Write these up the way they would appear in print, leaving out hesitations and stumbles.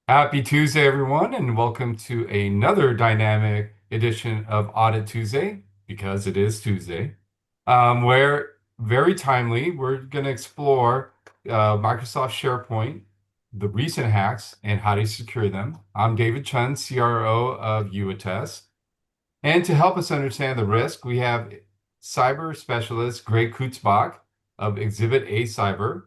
Happy Tuesday, everyone, and welcome to another dynamic edition of Audit Tuesday, because it is Tuesday, where very timely, we're going to explore Microsoft SharePoint, the recent hacks, and how to secure them. I'm David Chun, CRO of YouAttest. And to help us understand the risk, we have cyber specialist Greg Kutzbach of Exhibit A Cyber.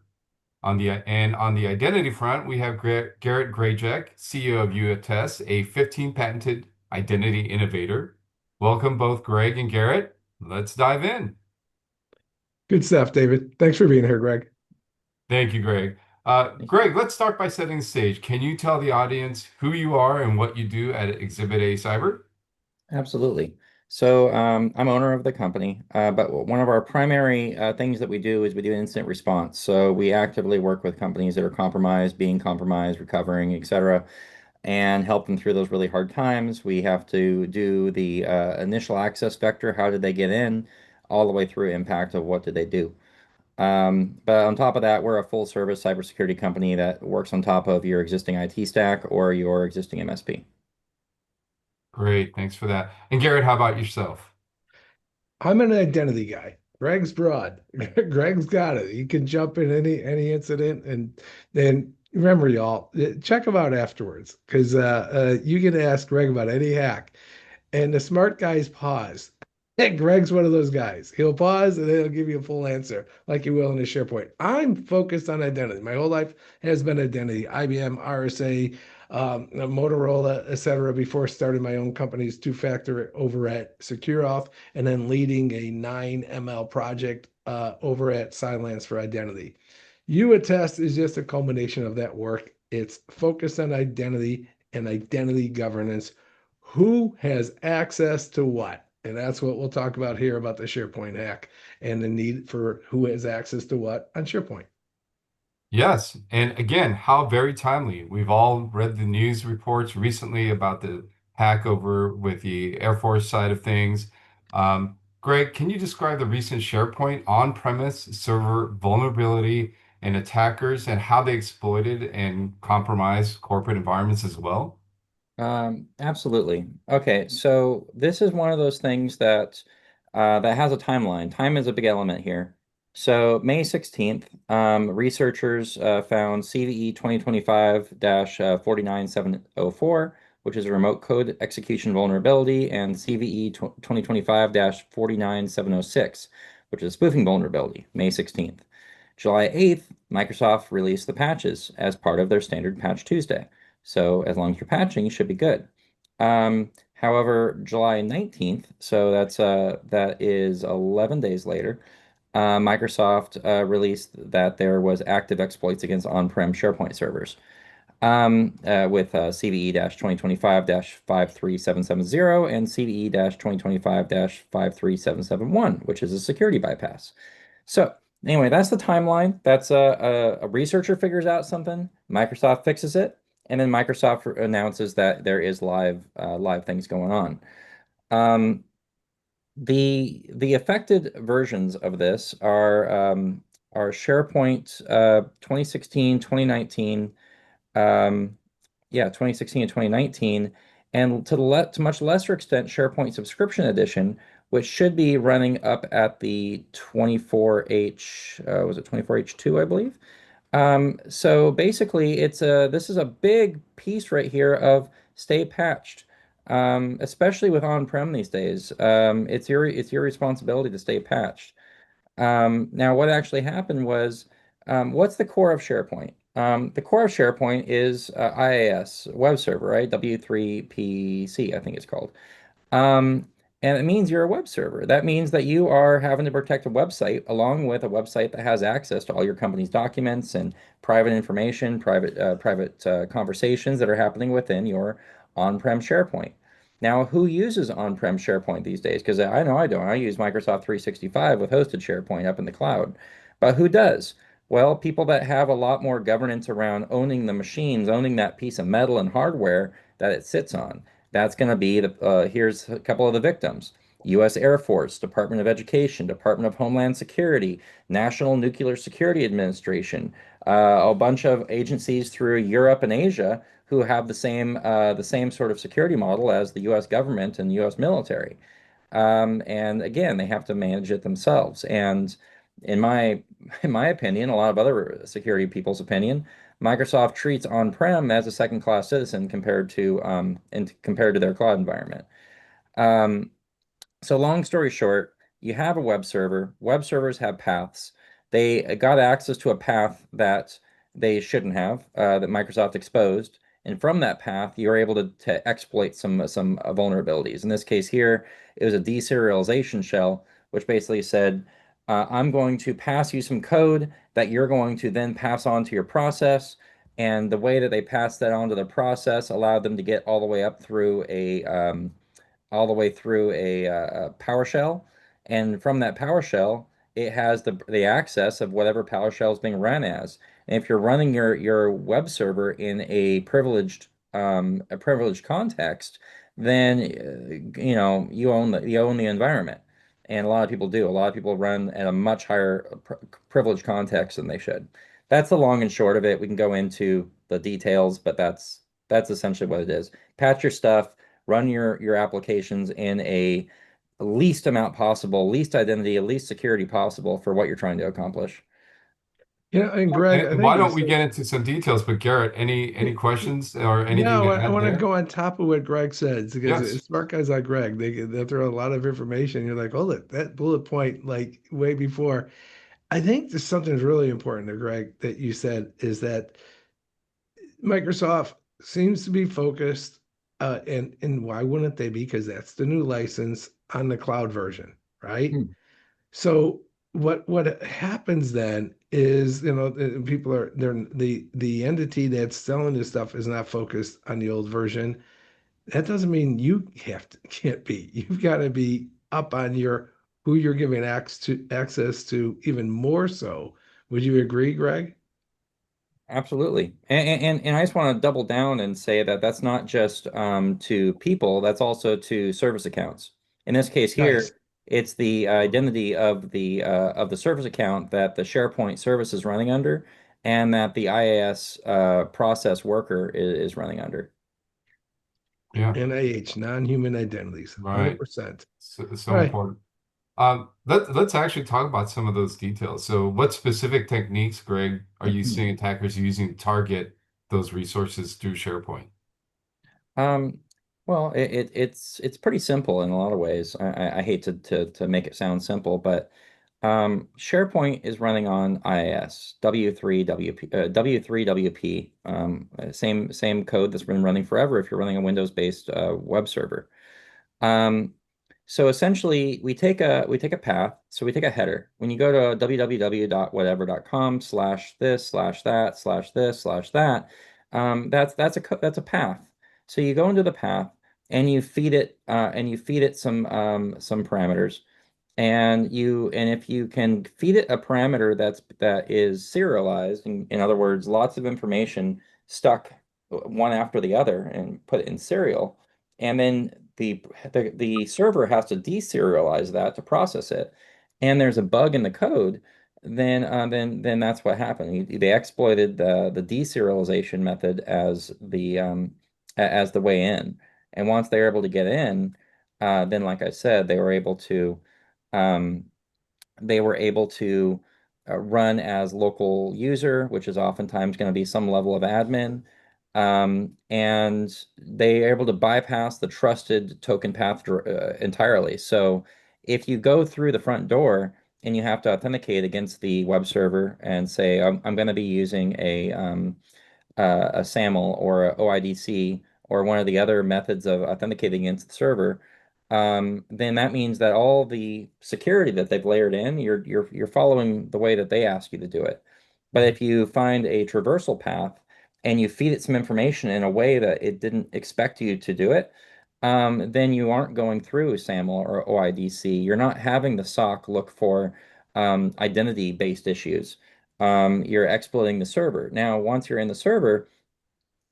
On the identity front, we have Garret Grajek, CEO of YouAttest, a 15 patented identity innovator. Welcome both Greg and Garret. Let's dive in. Good stuff, David. Thanks for being here, Greg. Thank you, Greg. Greg, let's start by setting the stage. Can you tell the audience who you are and what you do at Exhibit A Cyber? Absolutely. I'm owner of the company, but one of our primary things that we do is we do incident response. So we actively work with companies that are compromised, being compromised, recovering, etc., and help them through those really hard times. We have to do the initial access vector, how did they get in, all the way through impact of what did they do. But on top of that, we're a full service cybersecurity company that works on top of your existing IT stack or your existing MSP. Great, thanks for that. And Garret, how about yourself? I'm an identity guy. Greg's broad. Greg's got it. He can jump in any incident, and then remember, y'all, check him out afterwards because you can ask Greg about any hack, and the smart guys pause. And Greg's one of those guys. He'll pause and then he'll give you a full answer, like he will in his SharePoint. I'm focused on identity. My whole life has been identity. IBM, RSA, Motorola, etc. Before starting my own company's two-factor over at SecureAuth, and then leading a 9ML project over at Cylance for identity. UAttest is just a culmination of that work. It's focused on identity and identity governance. Who has access to what? And that's what we'll talk about here about the SharePoint hack and the need for who has access to what on SharePoint. Yes, and again, how very timely. We've all read the news reports recently about the hack over with the Air Force side of things. Greg, can you describe the recent SharePoint on-premise server vulnerability and attackers and how they exploited and compromised corporate environments as well? Absolutely. Okay, so this is one of those things that has a timeline. Time is a big element here. So May 16th, researchers found CVE 2025-49704, which is a remote code execution vulnerability, and CVE 2025-49706, which is a spoofing vulnerability, May 16th. July 8th, Microsoft released the patches as part of their standard Patch Tuesday. So as long as you're patching, you should be good. However, July 19th, so that is 11 days later, Microsoft released that there was active exploits against on-prem SharePoint servers with CVE-2025-53770 and CVE-2025-53771, which is a security bypass. So anyway, that's the timeline. That's a researcher figures out something, Microsoft fixes it, and then Microsoft announces that there is live things going on. Um, the affected versions of this are SharePoint 2016, 2019, yeah, 2016 and 2019, and to much lesser extent, SharePoint Subscription Edition, which should be running up at the 24H, was it 24H2, I believe? So basically, this is a big piece right here of stay patched, especially with on-prem these days. It's your responsibility to stay patched. Now, what actually happened was, what's the core of SharePoint? The core of SharePoint is IaaS, web server, right? W3PC, I think it's called. Um, and it means you're a web server. That means that you are having to protect a website along with a website that has access to all your company's documents and private information, private conversations that are happening within your on-prem SharePoint. Now, who uses on-prem SharePoint these days? Because I know I don't. I use Microsoft 365 with hosted SharePoint up in the cloud. But who does? Well, people that have a lot more governance around owning the machines, owning that piece of metal and hardware that it sits on. That's going to be here's a couple of the victims. U.S. Air Force, Department of Education, Department of Homeland Security, National Nuclear Security Administration, a bunch of agencies through Europe and Asia who have the same sort of security model as the U.S. government and the U.S. military. And again, they have to manage it themselves. And in my in my opinion, a lot of other security people's opinion, Microsoft treats on-prem as a second-class citizen compared to their cloud environment. Um, so long story short, you have a web server. Web servers have paths. They got access to a path that they shouldn't have, that Microsoft exposed. And from that path, you're able to exploit some vulnerabilities. In this case here, it was a deserialization shell, which basically said, I'm going to pass you some code that you're going to then pass on to your process. And the way that they passed that on to the process allowed them to get all the way through a PowerShell, and from that PowerShell, it has the access of whatever PowerShell is being run as. And if you're running your web server in a privileged context, then you own the environment, and a lot of people do. A lot of people run at a much higher privileged context than they should. That's the long and short of it. We can go into the details, but that's essentially what it is. Patch your stuff, run your applications in a least amount possible, least identity, least security possible for what you're trying to accomplish. Yeah, and Greg, I And think why you don't we said, get into some details? But Garrett, any questions or yeah, anything to I add want to there? go on top of what Greg says because Yes. smart guys like Greg, they throw a lot of information. You're like, hold it, that bullet point, like way before. I think there's something really important there, Greg, that you said is that Microsoft seems to be focused, and why wouldn't they be? Because that's the new license on the cloud version, right? Hmm. So what happens then is, people are they're the entity that's selling this stuff is not focused on the old version. That doesn't mean you can't be. You've got to be up on your who you're giving access to even more so. Would you agree, Greg? Absolutely. And I just want to double down and say that that's not just to people, that's also to service accounts. In this case here, Nice. it's the identity of the service account that the SharePoint service is running under, and that the IAS process worker is running under. Yeah. NIH, non-human identities, Right. 100%. So All right. important. Let's actually talk about some of those details. So, what specific techniques, Greg, are you seeing attackers using to target those resources through SharePoint? Um, well, it's pretty simple in a lot of ways. I hate to make it sound simple, but SharePoint is running on IIS W3 WP, same code that's been running forever if you're running a Windows-based web server. Um, so essentially, we take a path. So we take a header. When you go to www.whatever.com slash this slash that slash this slash that, that's a path. So you go into the path and you feed it some parameters, and if you can feed it a parameter that is serialized, in other words, lots of information stuck one after the other and put it in serial, and then the server has to deserialize that to process it, and there's a bug in the code, then that's what happened. They exploited the deserialization method as the way in, and once they were able to get in, then like I said, um, they were able to run as local user, which is oftentimes going to be some level of admin. And they are able to bypass the trusted token path entirely. So if you go through the front door and you have to authenticate against the web server and say, I'm going to be using a SAML or a OIDC or one of the other methods of authenticating against the server, then that means that all the security that they've layered in, you're following the way that they ask you to do it. But if you find a traversal path and you feed it some information in a way that it didn't expect you to do it, then you aren't going through SAML or OIDC. You're not having the SOC look for identity-based issues. You're exploiting the server. Now, once you're in the server,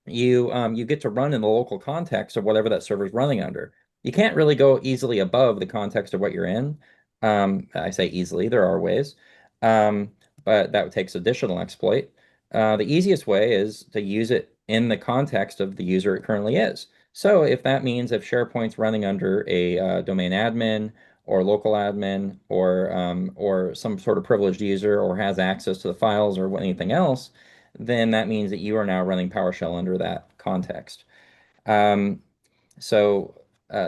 you get to run in the local context of whatever that server is running under. You can't really go easily above the context of what you're in. I say easily, there are ways, um, but that takes additional exploit. The easiest way is to use it in the context of the user it currently is. So if that means if SharePoint's running under a domain admin or local admin or some sort of privileged user or has access to the files or anything else, then that means that you are now running PowerShell under that context. Um, so,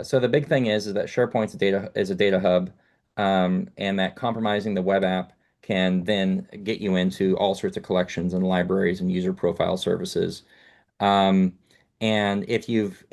so the big thing is that SharePoint's data is a data hub, and that compromising the web app can then get you into all sorts of collections and libraries and user profile services. Um, and if you've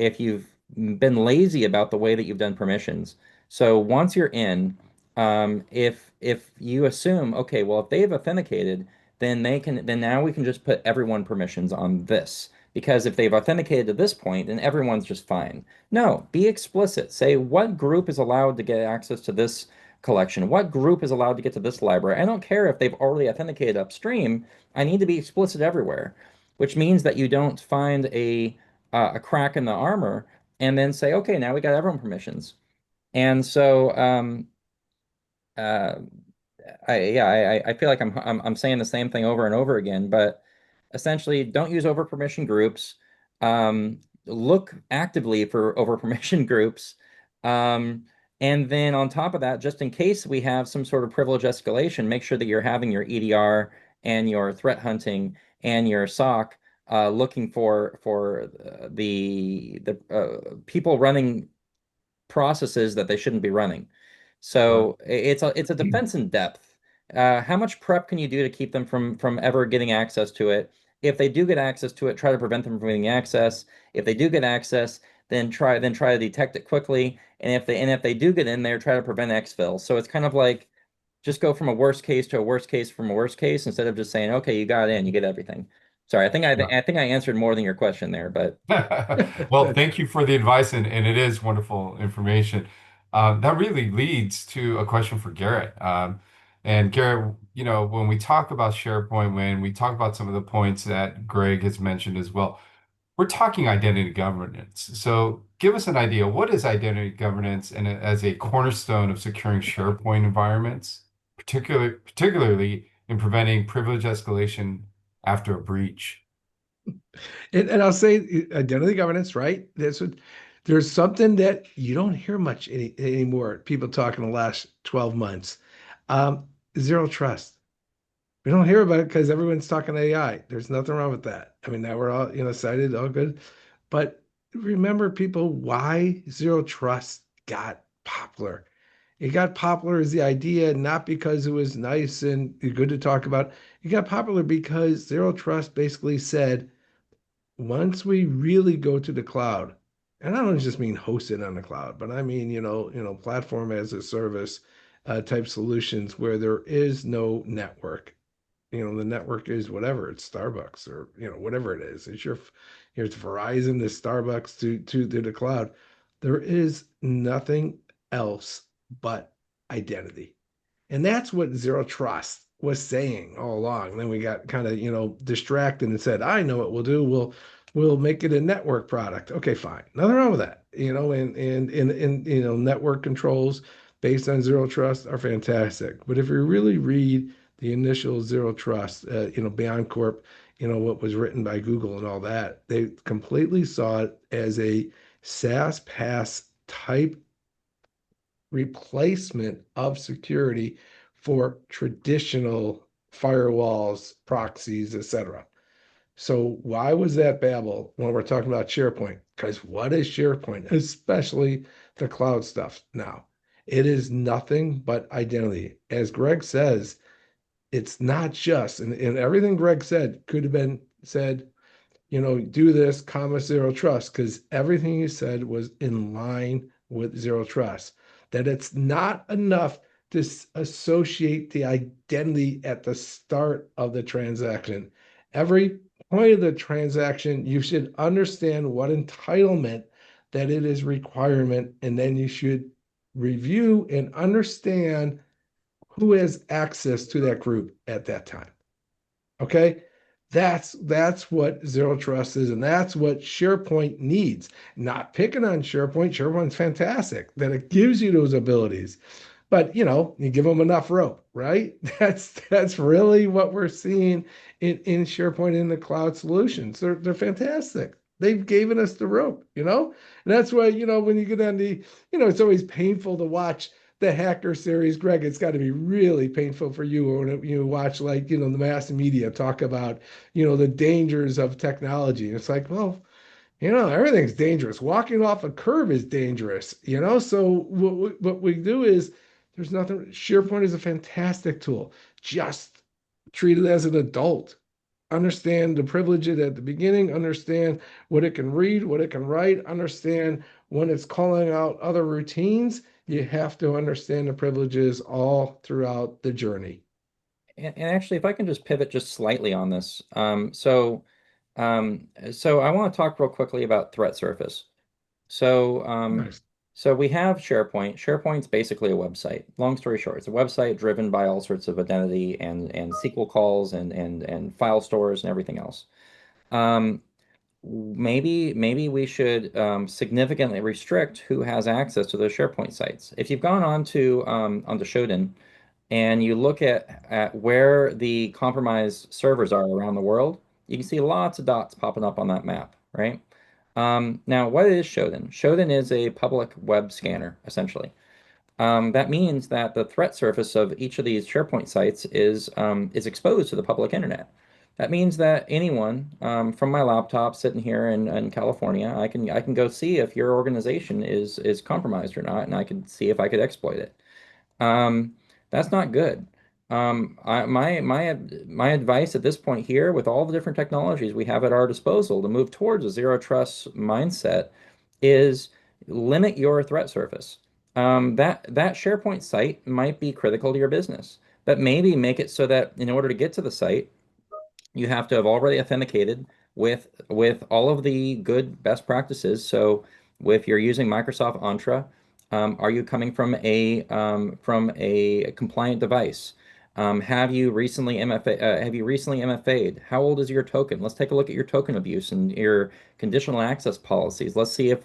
been lazy about the way that you've done permissions, so once you're in, if you assume, okay, well, if they've authenticated, then now we can just put everyone permissions on this. Because if they've authenticated to this point, then everyone's just fine. No, be explicit. Say what group is allowed to get access to this collection, what group is allowed to get to this library. I don't care if they've already authenticated upstream. I need to be explicit everywhere, which means that you don't find a crack in the armor and then say, okay, now we got everyone permissions. And so uh, I feel like I'm saying the same thing over and over again, but essentially don't use over permission groups. Look actively for over permission groups. Um, and then on top of that, just in case we have some sort of privilege escalation, make sure that you're having your EDR and your threat hunting and your SOC looking for the people running processes that they shouldn't be running. Right. So it's a defense in depth. How much prep can you do to keep them from ever getting access to it? If they do get access to it, try to prevent them from getting access. If they do get access, then try to detect it quickly. And if they do get in there, try to prevent exfil. So it's kind of like just go from a worst case to a worst case from a worst case instead of just saying, okay, you got in, you get everything. Sorry, I think I answered more than your question there, but Well, thank you for the advice, and it is wonderful information. That really leads to a question for Garrett. And Garrett, when we talk about SharePoint, when we talk about some of the points that Greg has mentioned as well, we're talking identity governance. So give us an idea. What is identity governance and as a cornerstone of securing SharePoint environments, particularly in preventing privilege escalation after a breach? And I'll say identity governance, right? There's something that you don't hear much anymore. People talking the last 12 months. Um, Zero trust. We don't hear about it because everyone's talking AI. There's nothing wrong with that. I mean, now we're all, cited, all good. But remember, people, why zero trust got popular. It got popular as the idea, not because it was nice and good to talk about. It got popular because zero trust basically said, once we really go to the cloud, and I don't just mean hosted on the cloud, but I mean, platform as a service type solutions where there is no network. The network is whatever, it's Starbucks or whatever it is. It's here's Verizon to Starbucks to the cloud. There is nothing else but identity. And that's what zero trust was saying all along. And then we got kind of, distracted and said, I know what we'll do. We'll make it a network product. Okay, fine. Nothing wrong with that. And network controls based on zero trust are fantastic. But if you really read the initial zero trust, Beyond Corp, what was written by Google and all that, they completely saw it as a SaaS PaaS type replacement of security for traditional firewalls, proxies, etc. So why was that babble when we're talking about SharePoint? Because what is SharePoint, especially the cloud stuff now? It is nothing but identity. As Greg says, it's not just, and everything Greg said could have been said, do this, comma, zero trust, because everything you said was in line with zero trust. That it's not enough to associate the identity at the start of the transaction. Every point of the transaction, you should understand what entitlement that it is requirement, and then you should review and understand who has access to that group at that time. Okay. That's what zero trust is, and that's what SharePoint needs. Not picking on SharePoint. SharePoint's fantastic that it gives you those abilities, but you give them enough rope, right? That's really what we're seeing in SharePoint in the cloud solutions. They're fantastic. They've given us the rope. And that's why, when you get on it's always painful to watch the hacker series. Greg, it's got to be really painful for you when you watch, like, the mass media talk about, the dangers of technology. It's like, well, everything's dangerous. Walking off a curb is dangerous. So what we do is there's nothing. SharePoint is a fantastic tool. Just treat it as an adult. Understand the privileges at the beginning, understand what it can read, what it can write, understand when it's calling out other routines. You have to understand the privileges all throughout the journey. And actually, if I can just pivot just slightly on this, so I want to talk real quickly about threat surface. So, Nice. so we have SharePoint. SharePoint's basically a website. Long story short, it's a website driven by all sorts of identity and SQL calls and file stores and everything else. Um, maybe we should significantly restrict who has access to those SharePoint sites. If you've gone onto Shodan and you look at where the compromised servers are around the world, you can see lots of dots popping up on that map, right? Now, what is Shodan? Shodan is a public web scanner, essentially. That means that the threat surface of each of these SharePoint sites is exposed to the public internet. That means that anyone from my laptop sitting here in California, I can go see if your organization is compromised or not, and I can see if I could exploit it. Um, that's not good. My advice at this point here, with all the different technologies we have at our disposal to move towards a zero trust mindset, is limit your threat surface. That SharePoint site might be critical to your business, but maybe make it so that in order to get to the site, you have to have already authenticated with all of the good best practices. So if you're using Microsoft Entra, are you coming from a compliant device? Have you recently MFA'd? How old is your token? Let's take a look at your token abuse and your conditional access policies. Let's see if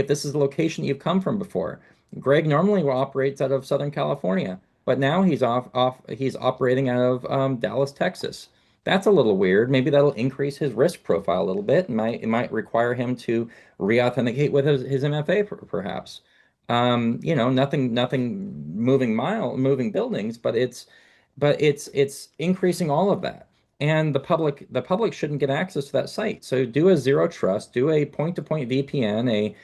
this is the location you've come from before. Greg normally operates out of Southern California, but now he's operating out of Dallas, Texas. That's a little weird. Maybe that'll increase his risk profile a little bit. It might require him to re-authenticate with his MFA perhaps. Nothing moving buildings, but it's increasing all of that. And the public shouldn't get access to that site. So do a zero trust, do a point-to-point VPN,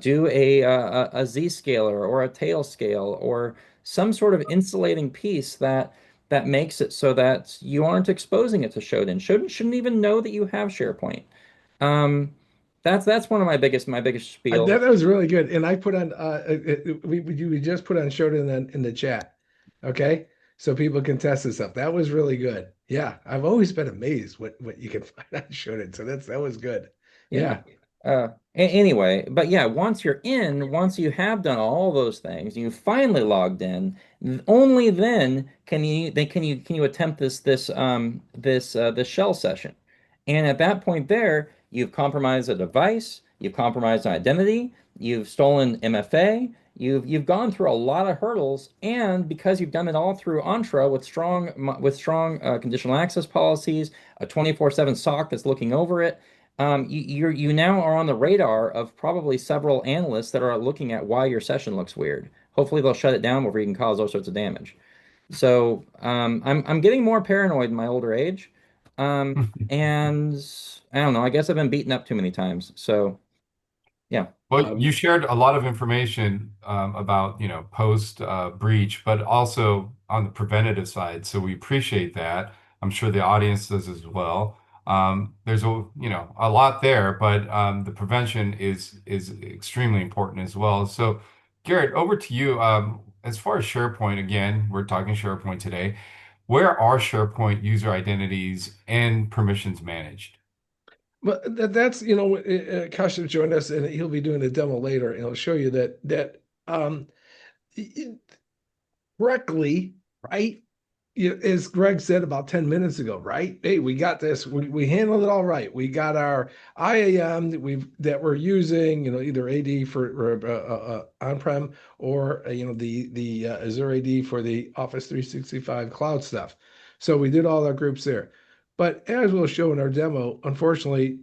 do a Zscaler or a Tailscale or some sort of insulating piece that makes it so that you aren't exposing it to Shodan. Shodan shouldn't even know that you have SharePoint. Um, that's one of my biggest That spiels. was really good. And I put on we just put on showed in the chat. Okay. So people can test this up. That was really good. Yeah. I've always been amazed what you can find on Shodan. So that was good. Yeah. Yeah. Anyway, but yeah, once you have done all those things, you finally logged in, only then can you attempt this shell session. And at that point there, you've compromised a device, you've compromised an identity, you've stolen MFA, you've gone through a lot of hurdles, and because you've done it all through Entra with strong conditional access policies, a 24/7 SOC that's looking over it, you now are on the radar of probably several analysts that are looking at why your session looks weird. Hopefully they'll shut it down before you can cause all sorts of damage. So I'm getting more paranoid in my older age, and I don't know. I guess I've been beaten up too many times. So yeah. Well, Um, you shared a lot of information about, post breach, but also on the preventative side. So we appreciate that. I'm sure the audience does as well. There's a lot there, but the prevention is extremely important as well. So, Garrett, over to you. As far as SharePoint, again, we're talking SharePoint today. Where are SharePoint user identities and permissions managed? but that's Kasha joined us, and he'll be doing a demo later, and he'll show you that correctly, right? as Greg said about 10 minutes ago, right? Hey, we got this. We handled it all right. We got our IAM that we're using, either AD for on-prem or the Azure AD for the Office 365 cloud stuff. So we did all our groups there. But as we'll show in our demo, unfortunately,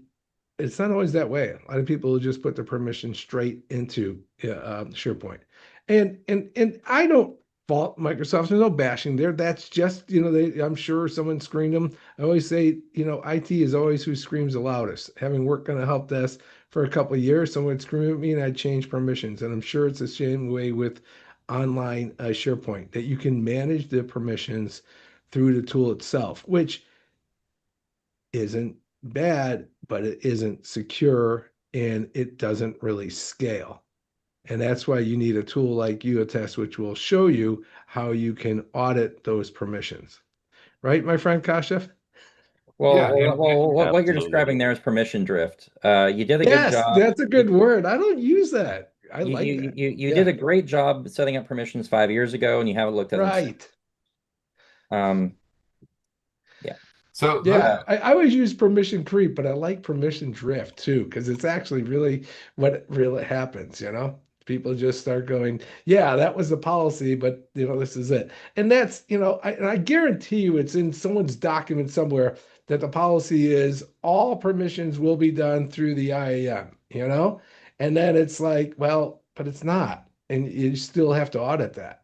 it's not always that way. A lot of people will just put the permission straight into SharePoint, and I don't fault Microsoft. There's no bashing there. That's just I'm sure someone screened them. I always say IT is always who screams the loudest. Having worked on a help desk for a couple of years, someone would scream at me and I'd change permissions, and I'm sure it's the same way with online SharePoint that you can manage the permissions through the tool itself, which isn't bad, but it isn't secure and it doesn't really scale. And that's why you need a tool like YouAttest, which will show you how you can audit those permissions. Right, my friend Kashif? Yeah, What you're Absolutely. describing there is permission drift. You did a good Yes, job. that's a good word. I don't use that. I You like you that. you you Yeah, did a great job setting up permissions 5 years ago, and you haven't looked at them since. right. Um, yeah. so Yeah, I always use permission creep, but I like permission drift too, because it's actually really what really happens. People just start going, yeah, that was the policy, but this is it. And that's, and I guarantee you it's in someone's document somewhere that the policy is all permissions will be done through the IAM. And then it's like, well, but it's not. And you still have to audit that.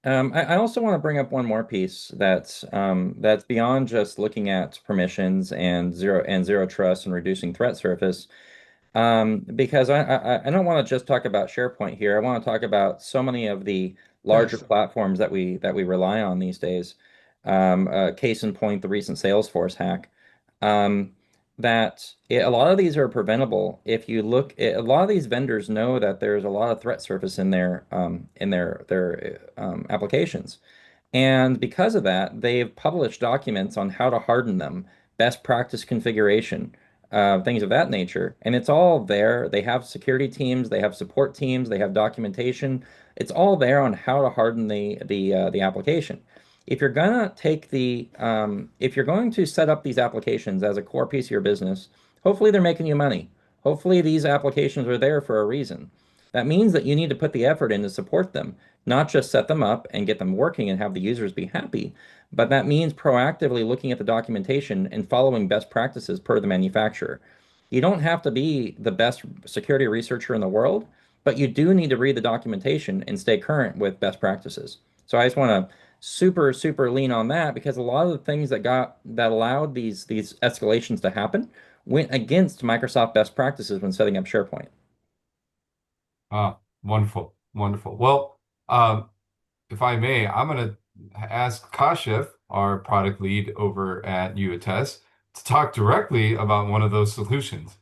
I also want to bring up one more piece that's beyond just looking at permissions and zero trust and reducing threat surface. Because I don't want to just talk about SharePoint here. I want to talk about so many of the larger Yes. platforms that we rely on these days. Case in point, the recent Salesforce hack. Um, a lot of these are preventable. If you look, a lot of these vendors know that there's a lot of threat surface in their applications. And because of that, they've published documents on how to harden them, best practice configuration, things of that nature. And it's all there. They have security teams, they have support teams, they have documentation. It's all there on how to harden the application. If you're going to set up these applications as a core piece of your business, hopefully they're making you money. Hopefully these applications are there for a reason. That means that you need to put the effort in to support them, not just set them up and get them working and have the users be happy, but that means proactively looking at the documentation and following best practices per the manufacturer. You don't have to be the best security researcher in the world, but you do need to read the documentation and stay current with best practices. So I just want to super lean on that because a lot of the things that allowed these escalations to happen went against Microsoft best practices when setting up SharePoint. wonderful, wonderful. Well, if I may, I'm going to ask Kashif, our product lead over at YouAttest, to talk directly about one of those solutions,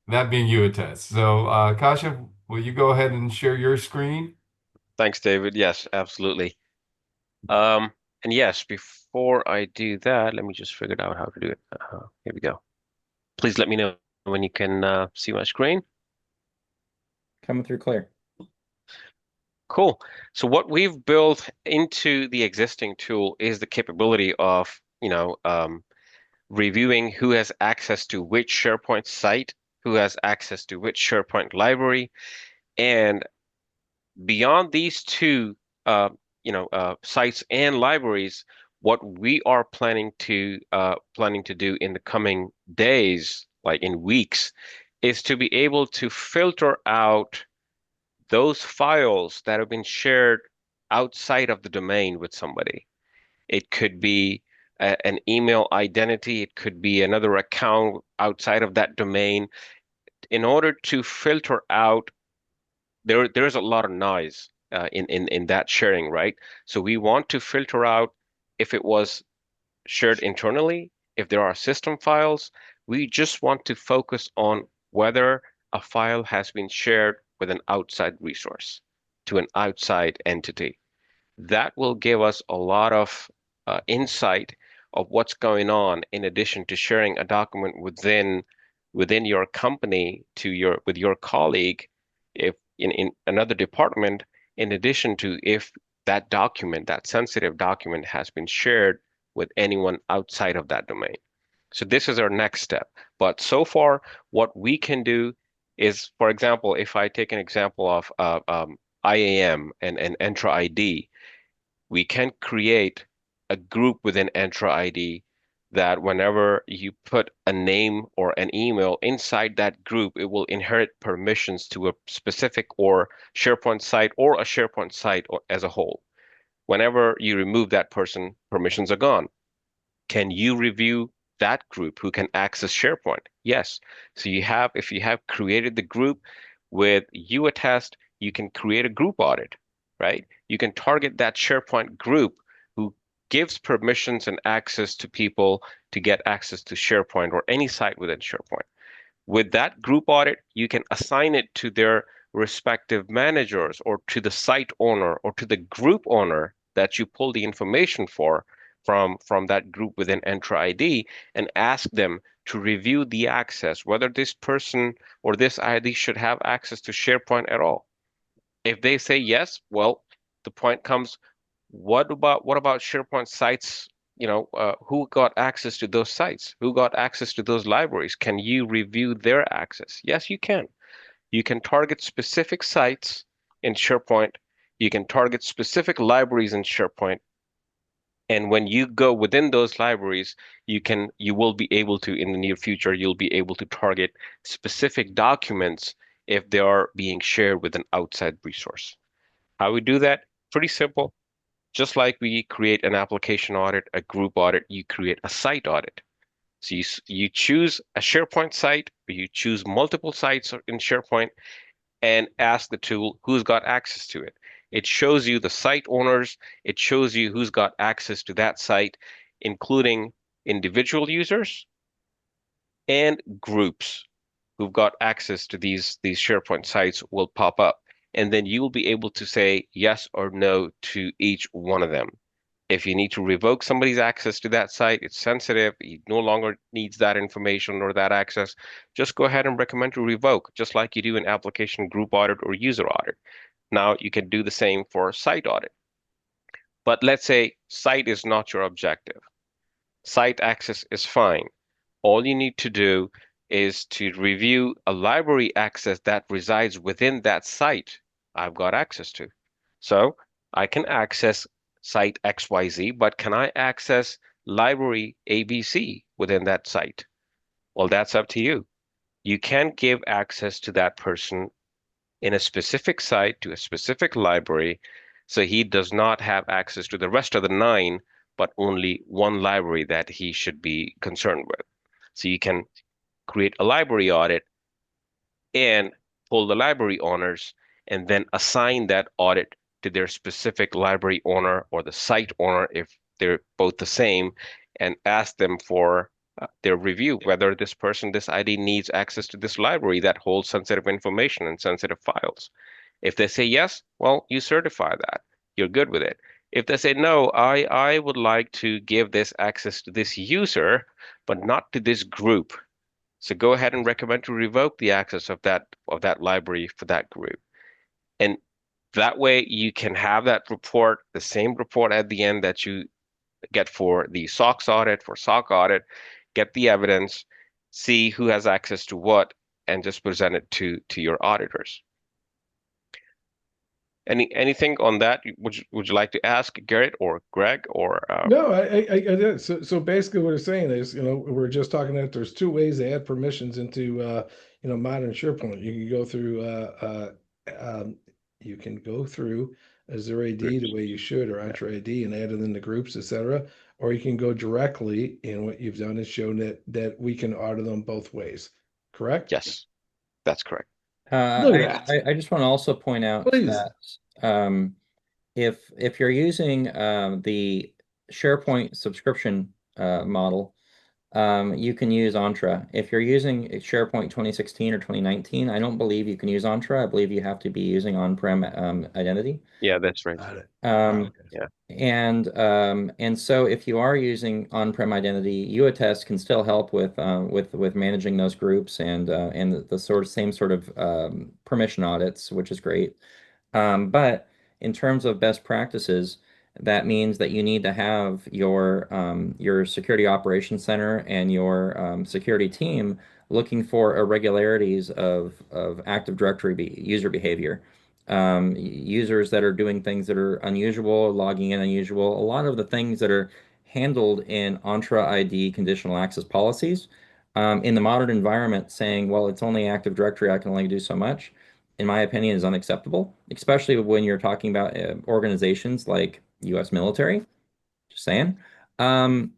that being YouAttest. So, Kashif, will you go ahead and share your screen? Thanks, David. Yes, absolutely. And yes, before I do that, let me just figure out how to do it. Here we go. Please let me know when you can see my screen. Coming through clear. Cool. So what we've built into the existing tool is the capability of, reviewing who has access to which SharePoint site, who has access to which SharePoint library, and beyond these two, sites and libraries, what we are planning to do in the coming days, like in weeks, is to be able to filter out those files that have been shared outside of the domain with somebody. It could be an email identity, it could be another account outside of that domain. In order to filter out, there's a lot of noise in that sharing, right? So we want to filter out if it was shared internally, if there are system files. We just want to focus on whether a file has been shared with an outside resource to an outside entity. That will give us a lot of insight of what's going on in addition to sharing a document within your company with your colleague if in another department, in addition to if that document, that sensitive document, has been shared with anyone outside of that domain. So this is our next step. But so far, what we can do is, for example, if I take an example of IAM and Entra ID, we can create a group within Entra ID that whenever you put a name or an email inside that group, it will inherit permissions to a specific or SharePoint site or a SharePoint site as a whole. Whenever you remove that person, permissions are gone. Can you review that group who can access SharePoint? Yes. So if you have created the group with YouAttest, you can create a group audit, right? You can target that SharePoint group who gives permissions and access to people to get access to SharePoint or any site within SharePoint. With that group audit, you can assign it to their respective managers or to the site owner or to the group owner that you pull the information from that group within Entra ID, and ask them to review the access, whether this person or this ID should have access to SharePoint at all. If they say yes, well, the point comes, what about SharePoint sites? Who got access to those sites? Who got access to those libraries? Can you review their access? Yes, you can. You can target specific sites in SharePoint. You can target specific libraries in SharePoint. And when you go within those libraries, you will be able to, in the near future, you'll be able to target specific documents if they are being shared with an outside resource. How we do that? Pretty simple. Just like we create an application audit, a group audit, you create a site audit. So you choose a SharePoint site, or you choose multiple sites in SharePoint, and ask the tool who's got access to it. It shows you the site owners, it shows you who's got access to that site, including individual users and groups who've got access to these SharePoint sites will pop up. And then you'll be able to say yes or no to each one of them. If you need to revoke somebody's access to that site, it's sensitive, he no longer needs that information or that access, just go ahead and recommend to revoke, just like you do in application group audit or user audit. Now you can do the same for site audit. But let's say site is not your objective. Site access is fine. All you need to do is to review a library access that resides within that site I've got access to. So I can access site XYZ, but can I access library ABC within that site? Well, that's up to you. You can give access to that person in a specific site to a specific library, so he does not have access to the rest of the 9, but only one library that he should be concerned with. So you can create a library audit and pull the library owners and then assign that audit to their specific library owner or the site owner if they're both the same, and ask them for their review, whether this person, this ID needs access to this library that holds sensitive information and sensitive files. If they say yes, well, you certify that. You're good with it. If they say no, I would like to give this access to this user, but not to this group. So go ahead and recommend to revoke the access of that library for that group. And that way you can have that report, the same report at the end that you get for the SOX audit, for SOC audit, get the evidence, see who has access to what, and just present it to your auditors. Anything on that? Would you like to ask Garret or Greg or? No, I did. So basically, what we're saying is, we're just talking that there's two ways to add permissions into, modern SharePoint. You can go through Azure AD the way you should, or Entra ID, and add it in the groups, etc. Or you can go directly, and what you've done is shown that we can audit them both ways. Correct? Yes, that's correct. Look at that. I just want to also point out Please. that if you're using the SharePoint subscription model, you can use Entra. If you're using SharePoint 2016 or 2019, I don't believe you can use Entra. I believe you have to be using on-prem identity. Yeah, that's right. Got it. Yeah. And so if you are using on-prem identity, YouAttest can still help with managing those groups and the same sort of permission audits, which is great. But in terms of best practices, that means that you need to have your security operations center and your security team looking for irregularities of Active Directory user behavior. Users that are doing things that are unusual, logging in unusual, a lot of the things that are handled in Entra ID conditional access policies. In the modern environment, saying, well, it's only Active Directory, I can only do so much, in my opinion, is unacceptable, especially when you're talking about organizations like U.S. military. Just saying. Um,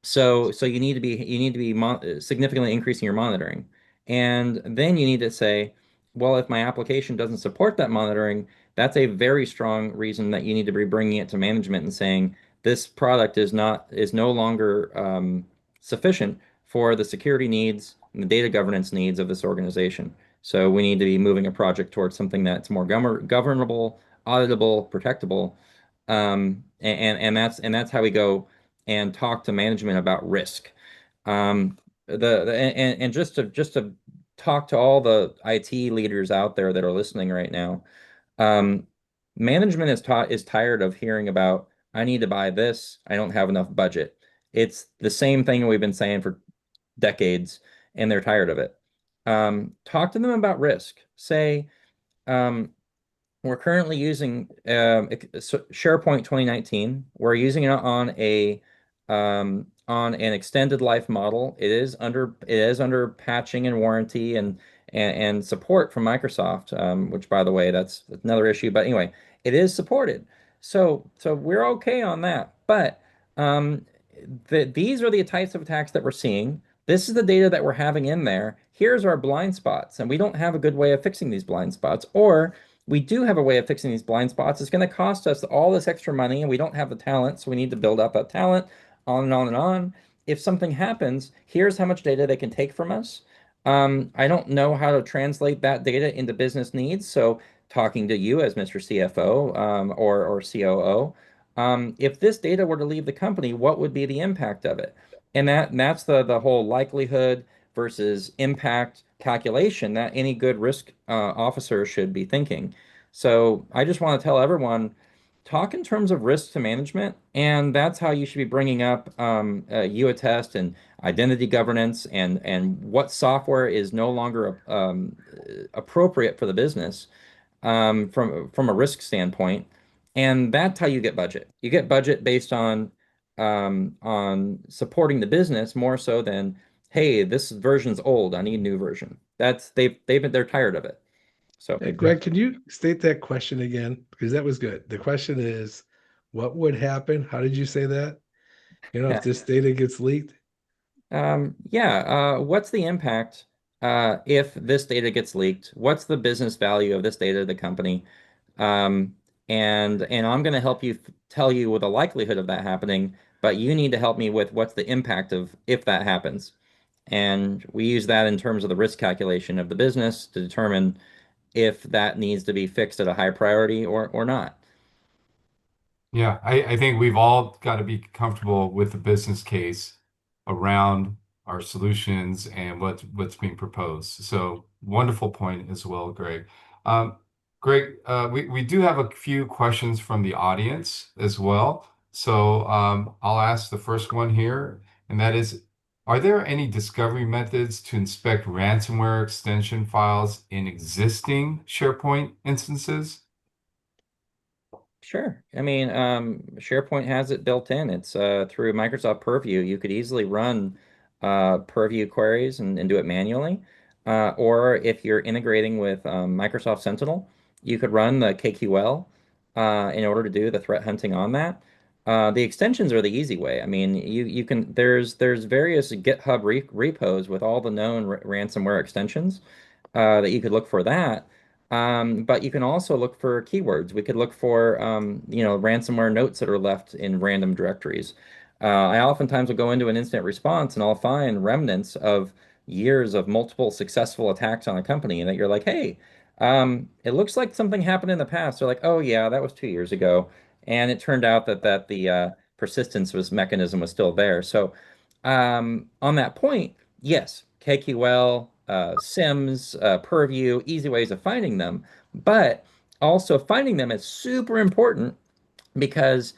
so you need to be significantly increasing your monitoring. And then you need to say, well, if my application doesn't support that monitoring, that's a very strong reason that you need to be bringing it to management and saying this product is no longer sufficient for the security needs and the data governance needs of this organization. So we need to be moving a project towards something that's more governable, auditable, protectable. And that's how we go and talk to management about risk. And just to talk to all the IT leaders out there that are listening right now, um, management is tired of hearing about, I need to buy this, I don't have enough budget. It's the same thing we've been saying for decades, and they're tired of it. Talk to them about risk. Say, um, we're currently using SharePoint 2019. We're using it on an extended life model. It is under patching and warranty and support from Microsoft, which by the way, that's another issue. But anyway, it is supported. So we're okay on that. But um, these are the types of attacks that we're seeing. This is the data that we're having in there. Here's our blind spots, and we don't have a good way of fixing these blind spots, or we do have a way of fixing these blind spots. It's going to cost us all this extra money, and we don't have the talent, so we need to build up that talent, on and on and on. If something happens, here's how much data they can take from us. I don't know how to translate that data into business needs, so talking to you as Mr. CFO or COO, if this data were to leave the company, what would be the impact of it? And that's the whole likelihood versus impact calculation that any good risk officer should be thinking. So I just want to tell everyone, talk in terms of risk to management, and that's how you should be bringing up YouAttest and identity governance and what software is no longer appropriate for the business from a risk standpoint. And that's how you get budget. You get budget based on supporting the business more so than, hey, this version's old, I need a new version. They're tired of it. So Hey, Yeah. Greg, can you state that question again? Because that was good. The question is, what would happen? How did you say that? If this data gets leaked? yeah, what's the impact if this data gets leaked? What's the business value of this data to the company? Um, and I'm going to help you tell you with the likelihood of that happening, but you need to help me with what's the impact of if that happens. And we use that in terms of the risk calculation of the business to determine if that needs to be fixed at a high priority or not. Yeah, I think we've all got to be comfortable with the business case around our solutions and what's being proposed. So wonderful point as well, Greg. Um, Greg, we do have a few questions from the audience as well. So I'll ask the first one here, and that is, are there any discovery methods to inspect ransomware extension files in existing SharePoint instances? Sure. I mean, SharePoint has it built in. It's through Microsoft Purview. You could easily run Purview queries and do it manually. Or if you're integrating with Microsoft Sentinel, you could run the KQL in order to do the threat hunting on that. The extensions are the easy way. I mean, you can there's various GitHub repos with all the known ransomware extensions that you could look for that. But you can also look for keywords. We could look for, ransomware notes that are left in random directories. I oftentimes will go into an incident response and I'll find remnants of years of multiple successful attacks on a company, and that you're like, hey, it looks like something happened in the past. They're like, oh yeah, that was 2 years ago, and it turned out that the persistence was mechanism was still there. So on that point, yes, KQL, SIMS, Purview, easy ways of finding them. But also finding them is super important because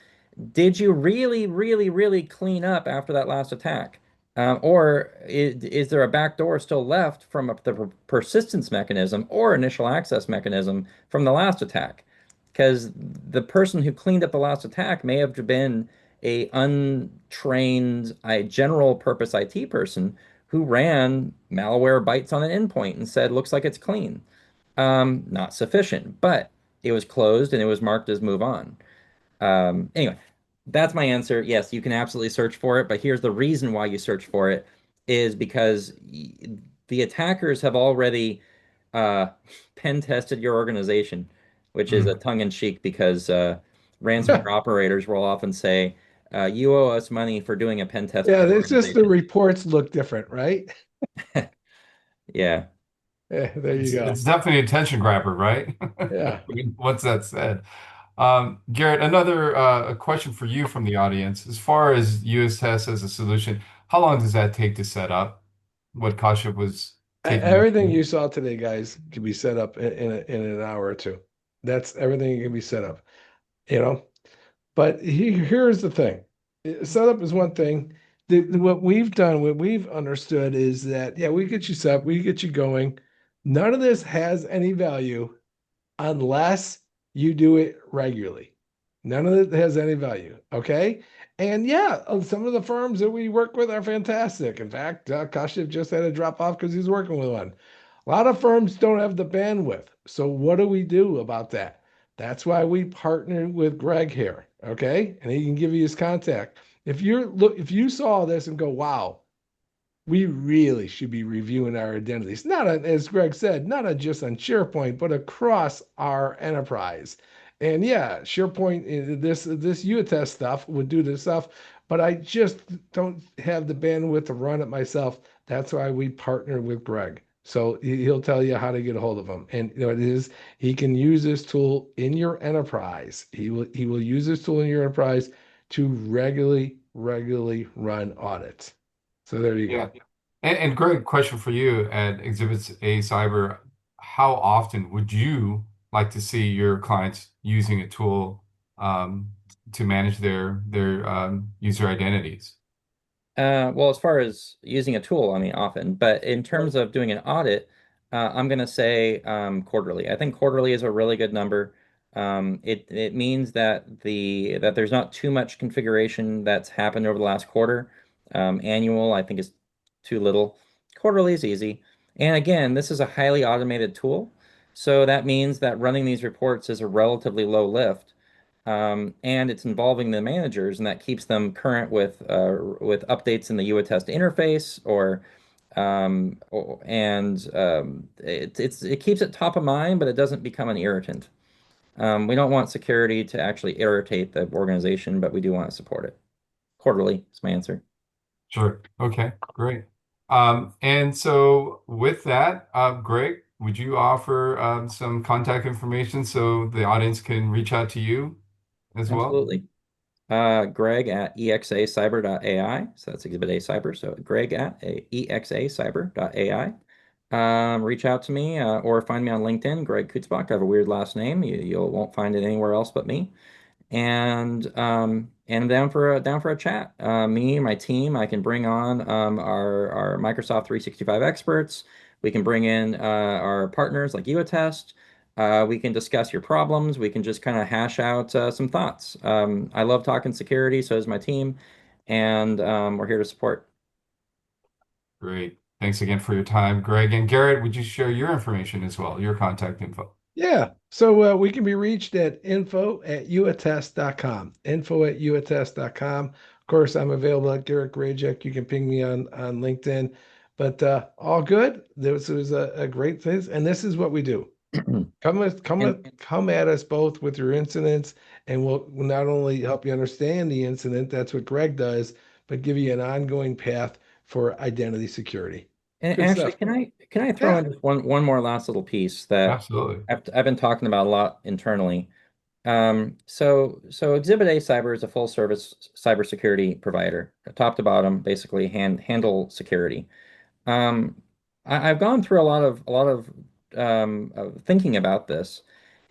did you really, really, really clean up after that last attack? Or is there a backdoor still left from the persistence mechanism or initial access mechanism from the last attack? Because the person who cleaned up the last attack may have been a untrained general purpose IT person who ran malware bytes on an endpoint and said, looks like it's clean. Not sufficient, but it was closed and it was marked as move on. Anyway, that's my answer. Yes, you can absolutely search for it, but here's the reason why you search for it is because the attackers have already uh, pen tested your organization, which is a Mm. tongue in cheek because ransomware operators will often say, you owe us money for doing a pen test of Yeah, your it's just the organization. reports look different, right? Yeah. Yeah, there you It's go. definitely a attention grabber, right? Yeah. Once that's said. Garrett, another a question for you from the audience. As far as US test as a solution, how long does that take to set up? What Kasha was taking you Everything through? you saw today, guys, can be set up in an hour or two. That's everything can be set up, you know. But here's the thing. Setup is one thing. What we've done, what we've understood is that, yeah, we get you set up, we get you going. None of this has any value unless you do it regularly. None of it has any value. Okay. And yeah, some of the firms that we work with are fantastic. In fact, Kashif just had to drop off because he's working with one. A lot of firms don't have the bandwidth. So what do we do about that? That's why we partnered with Greg here. Okay. And he can give you his contact. If you saw this and go, wow, we really should be reviewing our identities, not as Greg said, just on SharePoint, but across our enterprise. And yeah, SharePoint, this UAttest stuff would do this stuff, but I just don't have the bandwidth to run it myself. That's why we partnered with Greg. So he'll tell you how to get a hold of him. And you know it is he can use this tool in your enterprise. He will use this tool in your enterprise to regularly run audits. So there you Yeah. go. And Greg, question for you at Exhibits A Cyber. How often would you like to see your clients using a tool to manage their user identities? Well, as far as using a tool, I mean, often, but in terms of doing an audit, I'm going to say quarterly. I think quarterly is a really good number. It means that there's not too much configuration that's happened over the last quarter. Annual, I think, is too little. Quarterly is easy. And again, this is a highly automated tool, so that means that running these reports is a relatively low lift. And it's involving the managers, and that keeps them current with updates in the UAttest interface, it keeps it top of mind, but it doesn't become an irritant. We don't want security to actually irritate the organization, but we do want to support it. Quarterly is my answer. Sure. Okay, great. And so with that, Greg, would you offer some contact information so the audience can reach out to you as well? Absolutely. Greg at exacyber.ai. So that's Exhibit A Cyber. So Greg at exacyber.ai. Reach out to me or find me on LinkedIn, Greg Kutzbach. I have a weird last name. You won't find it anywhere else but me. And I'm down for a chat. Me, my team, I can bring on our Microsoft 365 experts. We can bring in our partners like YouAttest. We can discuss your problems. We can just kind of hash out some thoughts. I love talking security, so does my team, and we're here to support. Great. Thanks again for your time, Greg. And Garrett, would you share your information as well, your contact info? Yeah. So we can be reached at info@uattest.com. Info@uattest.com. Of course, I'm available at Garret Grajek. You can ping me on LinkedIn. But all good. This was a great thing. And this is what we do. And Come at us both with your incidents, and we'll not only help you understand the incident, that's what Greg does, but give you an ongoing path for identity security. And Good actually, stuff. can I throw Yeah. in just one more last little piece that Absolutely. I've been talking about a lot internally. So Exhibit A Cyber is a full service cybersecurity provider, top to bottom, basically handle security. I've gone through a lot of thinking about this,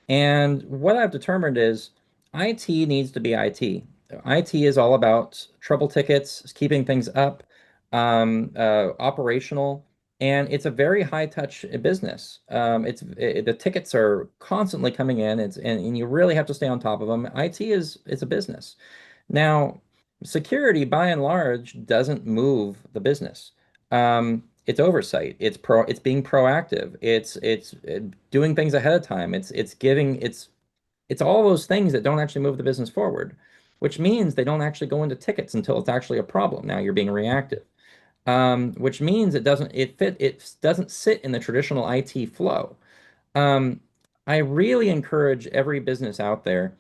And what I've determined is IT needs to be IT. IT is all about trouble tickets, keeping things up, operational, and it's a very high touch business. The tickets are constantly coming in. And you really have to stay on top of them. IT is it's a business. Now, security by and large doesn't move the business. It's oversight. It's being proactive. It's doing things ahead of time. It's all those things that don't actually move the business forward, which means they don't actually go into tickets until it's actually a problem. Now you're being reactive. Which means it doesn't sit in the traditional IT flow. Um, I really encourage every business out there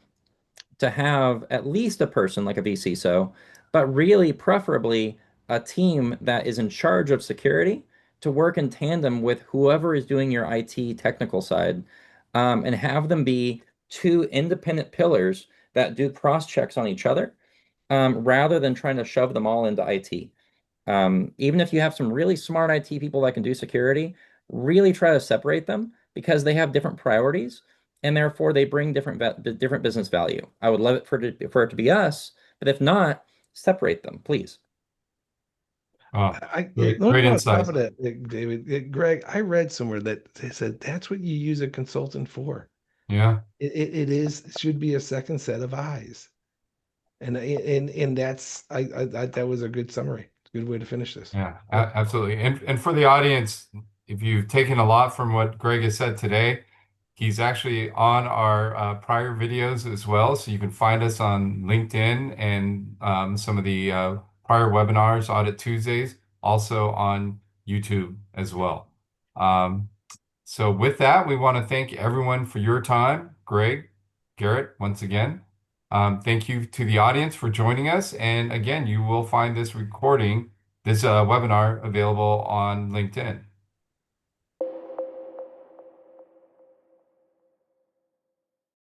to have at least a person like a vCISO, but really preferably a team that is in charge of security to work in tandem with whoever is doing your IT technical side, and have them be two independent pillars that do cross checks on each other, rather than trying to shove them all into IT. Even if you have some really smart IT people that can do security, really try to separate them because they have different priorities and therefore they bring different business value. I would love it for it to be us, but if not, separate them, please. Oh, Let great me on top insight. of that, David, Greg, I read somewhere that they said that's what you use a consultant for. Yeah. It should be a second set of eyes. And that was a good summary. Good way to finish this. Yeah, Yeah. absolutely. And for the audience, if you've taken a lot from what Greg has said today, he's actually on our prior videos as well. So you can find us on LinkedIn and some of the prior webinars, Audit Tuesdays, also on YouTube as well. Um, so with that, we want to thank everyone for your time. Greg, Garret, once again. Thank you to the audience for joining us. And again, you will find this webinar available on LinkedIn.